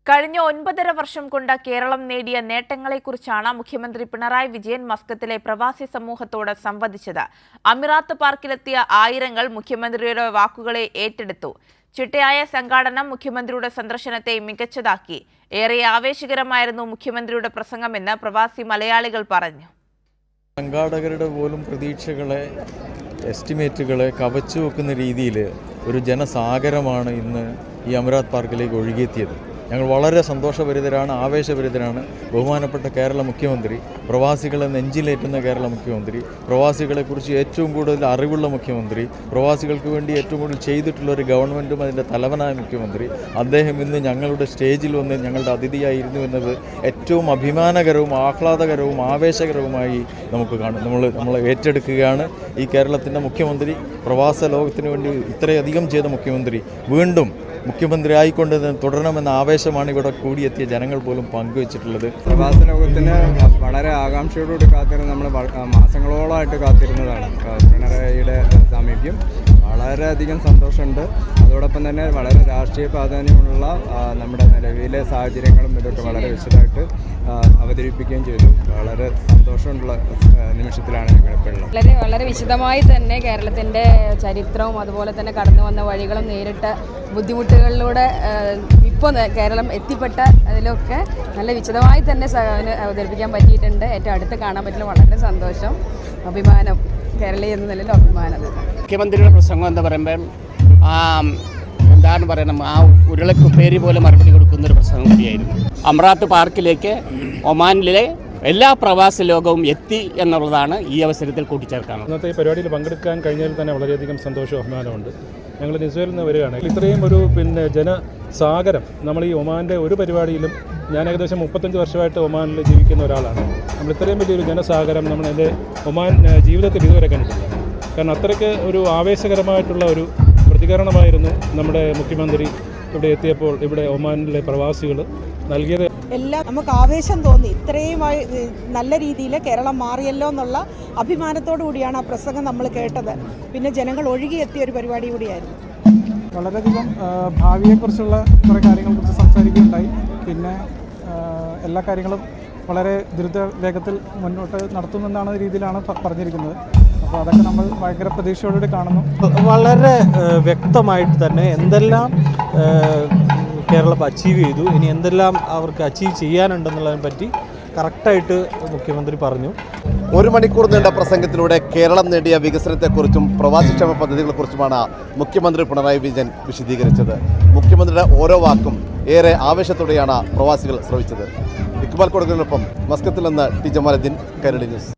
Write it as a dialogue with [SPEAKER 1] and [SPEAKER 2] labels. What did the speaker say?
[SPEAKER 1] കഴിഞ്ഞ 9.5 വർഷം കൊണ്ട് കേരളം നേടിയ നേട്ടങ്ങളെക്കുറിച്ചാണ് മുഖ്യമന്ത്രി പിണറായി വിജയൻ മസ്കത്തിലെ പ്രവാസി സമൂഹത്തോട് സംവദിച്ചത്. അമിറാത്ത് പാർക്കിലെത്തിയ ആയിരങ്ങൾ മുഖ്യമന്ത്രിയുടെ വാക്കുകളെ ഏറ്റെടുത്തു. ചിട്ടയായ സംഘാടനം മുഖ്യമന്ത്രിയുടെ സന്ദർശനത്തെ മികച്ചതാക്കി. ഏറെ ആവേശകരമായിരുന്നു മുഖ്യമന്ത്രിയുടെ പ്രസംഗമെന്ന് പ്രവാസി മലയാളികൾ പറഞ്ഞു.
[SPEAKER 2] സംഘാടകരുടെ പോലും പ്രതീക്ഷകളെ എസ്റ്റിമേറ്റുകളെ കവച്ചു വെക്കുന്ന രീതിയിൽ ഒരു ജനസാഗരമാണ് ഇന്ന് ഈ അമിറാത്ത് പാർക്കിലേക്ക് ഒഴുകിയെത്തിയത്. ഞങ്ങൾ വളരെ സന്തോഷഭരിതരാണ്, ആവേശഭരിതരാണ്. ബഹുമാനപ്പെട്ട കേരള മുഖ്യമന്ത്രി, പ്രവാസികളെ നെഞ്ചിലേറ്റുന്ന കേരള മുഖ്യമന്ത്രി, പ്രവാസികളെക്കുറിച്ച് ഏറ്റവും കൂടുതൽ അറിവുള്ള മുഖ്യമന്ത്രി, പ്രവാസികൾക്ക് വേണ്ടി ഏറ്റവും കൂടുതൽ ചെയ്തിട്ടുള്ള ഒരു ഗവൺമെൻറ്റും അതിൻ്റെ തലവനായ മുഖ്യമന്ത്രി, അദ്ദേഹം ഇന്ന് ഞങ്ങളുടെ സ്റ്റേജിൽ വന്ന് ഞങ്ങളുടെ അതിഥിയായിരുന്നു എന്നത് ഏറ്റവും അഭിമാനകരവും ആഹ്ലാദകരവും ആവേശകരവുമായി നമുക്ക് നമ്മൾ ഏറ്റെടുക്കുകയാണ്. ഈ കേരളത്തിൻ്റെ മുഖ്യമന്ത്രി, പ്രവാസ ലോകത്തിന് വേണ്ടി ഇത്രയധികം ചെയ്ത മുഖ്യമന്ത്രി വീണ്ടും മുഖ്യമന്ത്രി ആയിക്കൊണ്ട് തുടരണമെന്ന ആവേശമാണ് ഇവിടെ കൂടിയെത്തിയ ജനങ്ങൾ പോലും പങ്കുവച്ചിട്ടുള്ളത്.
[SPEAKER 3] പ്രവാസ ലോകത്തിന് വളരെ ആകാംക്ഷയോടുകൂടി കാത്തിരുന്ന് നമ്മൾ മാസങ്ങളോളമായിട്ട് കാത്തിരുന്നതാണ് പിണറായിയുടെ സാമീപ്യം. വളരെയധികം സന്തോഷമുണ്ട്. അതോടൊപ്പം തന്നെ വളരെ രാഷ്ട്രീയ പ്രാധാന്യമുള്ള നമ്മുടെ നിലവിലെ സാഹചര്യങ്ങളും ഇതൊക്കെ വളരെ വിശദമായിട്ട് അവതരിപ്പിക്കുകയും ചെയ്തു. വളരെ സന്തോഷമുള്ള നിമിഷത്തിലാണ് ഞങ്ങളിപ്പോൾ ഉള്ളത്.
[SPEAKER 4] വളരെ വിശദമായി തന്നെ കേരളത്തിൻ്റെ ചരിത്രവും അതുപോലെ തന്നെ കടന്നു വന്ന വഴികളും നേരിട്ട ബുദ്ധിമുട്ടുകളിലൂടെ ഇപ്പോൾ കേരളം എത്തിപ്പെട്ട അതിലൊക്കെ നല്ല വിശദമായി തന്നെ അവതരിപ്പിക്കാൻ പറ്റിയിട്ടുണ്ട്. ഏറ്റവും അടുത്ത് കാണാൻ പറ്റില്ല. വളരെ സന്തോഷം, അഭിമാനം, കേരളീയ എന്ന നിലയിൽ അഭിമാനം.
[SPEAKER 5] മുഖ്യമന്ത്രിയുടെ പ്രസംഗം എന്താ പറയുമ്പോൾ എന്താണ് പറയണം, ആ ഉരുളക്കുപ്പേരി പോലെ മറുപടി കൊടുക്കുന്നൊരു പ്രസംഗം കൂടിയായിരുന്നു. അമറാത്ത് പാർക്കിലേക്ക് ഒമാനിലെ എല്ലാ പ്രവാസ ലോകവും എത്തി എന്നുള്ളതാണ് ഈ അവസരത്തിൽ കൂട്ടിച്ചേർക്കാനുള്ളത്.
[SPEAKER 6] ഇന്നത്തെ ഈ പരിപാടിയിൽ പങ്കെടുക്കാൻ കഴിഞ്ഞതിൽ തന്നെ വളരെയധികം സന്തോഷവും അഭിമാനമുണ്ട്. ഞങ്ങൾ നിസ്വയിൽ നിന്ന് വരികയാണ്. ഇത്രയും ഒരു ജനസാഗരം നമ്മൾ ഈ ഒമാൻ്റെ ഒരു പരിപാടിയിലും, ഞാൻ ഏകദേശം 35 വർഷമായിട്ട് ഒമാനിൽ ജീവിക്കുന്ന ഒരാളാണ്. നമ്മൾ ഇത്രയും വലിയൊരു ജനസാഗരം നമ്മൾ എൻ്റെ ഒമാൻ ജീവിതത്തിൽ ഇതുവരെ കണ്ടിട്ടില്ല. കാരണം അത്രയ്ക്ക് ഒരു ആവേശകരമായിട്ടുള്ള ഒരു പ്രതികരണമായിരുന്നു നമ്മുടെ മുഖ്യമന്ത്രി ഇവിടെ എത്തിയപ്പോൾ ഇവിടെ ഒമാനിലെ പ്രവാസികൾ നൽകിയത്.
[SPEAKER 7] എല്ലാം നമുക്ക് ആവേശം തോന്നി. ഇത്രയും നല്ല രീതിയിൽ കേരളം മാറിയല്ലോ എന്നുള്ള അഭിമാനത്തോടു കൂടിയാണ് ആ പ്രസംഗം നമ്മൾ കേട്ടത്. പിന്നെ ജനങ്ങൾ ഒഴുകിയെത്തിയ ഒരു പരിപാടി കൂടിയായിരുന്നു.
[SPEAKER 8] വളരെയധികം ഭാവിയെക്കുറിച്ചുള്ള കുറേ കാര്യങ്ങളെക്കുറിച്ച് സംസാരിക്കുകയുണ്ടായി. പിന്നെ എല്ലാ കാര്യങ്ങളും വളരെ ദ്രുത വേഗത്തിൽ മുന്നോട്ട് നടത്തുമെന്നാണ് രീതിയിലാണ് പറഞ്ഞിരിക്കുന്നത്. അപ്പോൾ അതൊക്കെ നമ്മൾ ഭയങ്കര പ്രതീക്ഷയോടുകൂടി കാണുന്നു.
[SPEAKER 9] വളരെ വ്യക്തമായിട്ട് തന്നെ എന്തെല്ലാം കേരളം അച്ചീവ് ചെയ്തു, ഇനി എന്തെല്ലാം അവർക്ക് അച്ചീവ് ചെയ്യാനുണ്ടെന്നുള്ളതിനെ പറ്റി കറക്റ്റായിട്ട് മുഖ്യമന്ത്രി പറഞ്ഞു.
[SPEAKER 10] 1 മണിക്കൂർ നീണ്ട പ്രസംഗത്തിലൂടെ കേരളം നേടിയ വികസനത്തെക്കുറിച്ചും പ്രവാസിക്ഷേമ പദ്ധതികളെക്കുറിച്ചുമാണ് മുഖ്യമന്ത്രി പിണറായി വിജയൻ വിശദീകരിച്ചത്. മുഖ്യമന്ത്രിയുടെ ഓരോ വാക്കും ഏറെ ആവേശത്തോടെയാണ് പ്രവാസികൾ ശ്രവിച്ചത്. ഇക്ബാൽ കൊടുക്കുന്നതിനൊപ്പം മസ്കത്തിൽ നിന്ന് ടി ജമാലുദ്ദീൻ, കൈരളി ന്യൂസ്.